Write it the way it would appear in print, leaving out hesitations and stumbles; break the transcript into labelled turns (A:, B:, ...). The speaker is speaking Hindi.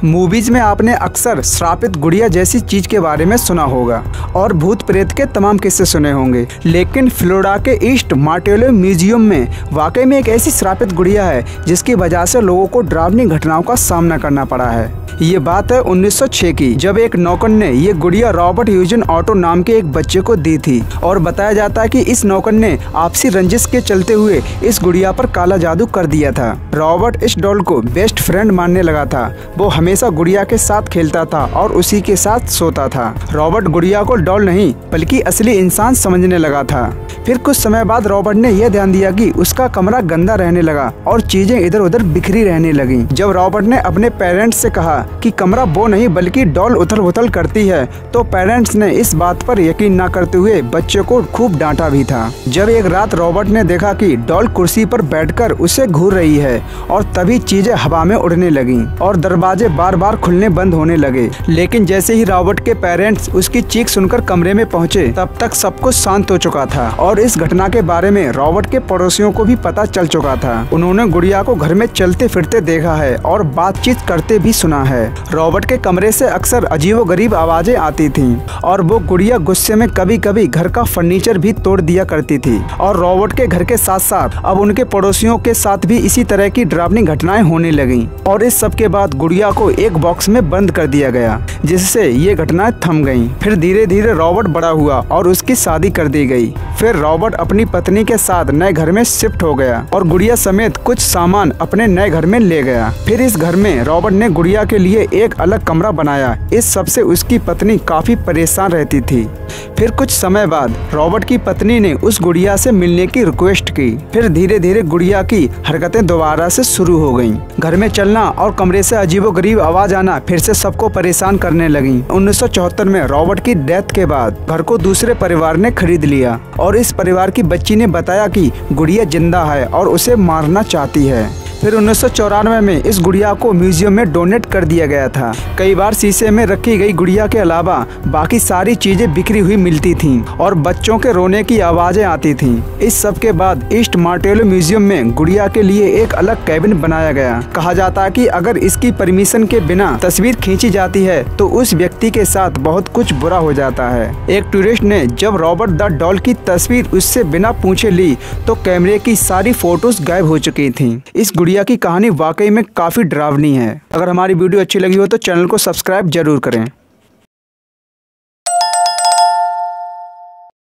A: मूवीज में आपने अक्सर श्रापित गुड़िया जैसी चीज के बारे में सुना होगा और भूत प्रेत के तमाम किस्से सुने होंगे, लेकिन फ्लोरिडा के ईस्ट मार्टेलो म्यूजियम में वाकई में एक ऐसी श्रापित गुड़िया है जिसकी वजह से लोगों को डरावनी घटनाओं का सामना करना पड़ा है। ये बात है 1906 की, जब एक नौकर ने ये गुड़िया रॉबर्ट यूजन ऑटो नाम के एक बच्चे को दी थी और बताया जाता है कि इस नौकर ने आपसी रंजिश के चलते हुए इस गुड़िया पर काला जादू कर दिया था। रॉबर्ट इस डॉल को बेस्ट फ्रेंड मानने लगा था। वो हमेशा गुड़िया के साथ खेलता था और उसी के साथ सोता था। रॉबर्ट गुड़िया को डॉल नहीं बल्कि असली इंसान समझने लगा था। फिर कुछ समय बाद रॉबर्ट ने यह ध्यान दिया कि उसका कमरा गंदा रहने लगा और चीजें इधर उधर बिखरी रहने लगी। जब रॉबर्ट ने अपने पेरेंट्स से कहा कि कमरा वो नहीं बल्कि डॉल उथल पुथल करती है, तो पेरेंट्स ने इस बात पर यकीन न करते हुए बच्चे को खूब डांटा भी था। जब एक रात रॉबर्ट ने देखा कि डॉल कुर्सी पर बैठकर उसे घूर रही है और तभी चीजें हवा में उड़ने लगी और दरवाजे बार बार खुलने बंद होने लगे। लेकिन जैसे ही रॉबर्ट के पेरेंट्स उसकी चीख सुनकर कमरे में पहुंचे, तब तक सब कुछ शांत हो चुका था और इस घटना के बारे में रॉबर्ट के पड़ोसियों को भी पता चल चुका था। उन्होंने गुड़िया को घर में चलते फिरते देखा है और बातचीत करते भी सुना है। रॉबर्ट के कमरे से अक्सर अजीबोगरीब आवाजें आती थीं और वो गुड़िया गुस्से में कभी कभी घर का फर्नीचर भी तोड़ दिया करती थी। और रॉबर्ट के घर के साथ साथ अब उनके पड़ोसियों के साथ भी इसी तरह की डरावनी घटनाएं होने लगीं। और इस सब के बाद गुड़िया को एक बॉक्स में बंद कर दिया गया, जिससे ये घटनाएं थम गईं। फिर धीरे धीरे रॉबर्ट बड़ा हुआ और उसकी शादी कर दी गई। फिर रॉबर्ट अपनी पत्नी के साथ नए घर में शिफ्ट हो गया और गुड़िया समेत कुछ सामान अपने नए घर में ले गया। फिर इस घर में रॉबर्ट ने गुड़िया के लिए एक अलग कमरा बनाया। इस सब से उसकी पत्नी काफी परेशान रहती थी। फिर कुछ समय बाद रॉबर्ट की पत्नी ने उस गुड़िया से मिलने की रिक्वेस्ट की। फिर धीरे धीरे गुड़िया की हरकतें दोबारा से शुरू हो गईं। घर में चलना और कमरे से अजीबोगरीब आवाज आना फिर से सबको परेशान करने लगी। 1974 में रॉबर्ट की डेथ के बाद घर को दूसरे परिवार ने खरीद लिया और इस परिवार की बच्ची ने बताया कि गुड़िया जिंदा है और उसे मारना चाहती है। फिर 1994 में इस गुड़िया को म्यूजियम में डोनेट कर दिया गया था। कई बार शीशे में रखी गई गुड़िया के अलावा बाकी सारी चीजें बिखरी हुई मिलती थीं और बच्चों के रोने की आवाजें आती थीं। इस सब के बाद ईस्ट मार्टेलो म्यूजियम में गुड़िया के लिए एक अलग कैबिन बनाया गया। कहा जाता है कि अगर इसकी परमिशन के बिना तस्वीर खींची जाती है तो उस व्यक्ति के साथ बहुत कुछ बुरा हो जाता है। एक टूरिस्ट ने जब रॉबर्ट द डॉल की तस्वीर उससे बिना पूछे ली तो कैमरे की सारी फोटोज गायब हो चुकी थी। इस गुड़िया की कहानी वाकई में काफी डरावनी है। अगर हमारी वीडियो अच्छी लगी हो तो चैनल को सब्सक्राइब जरूर करें।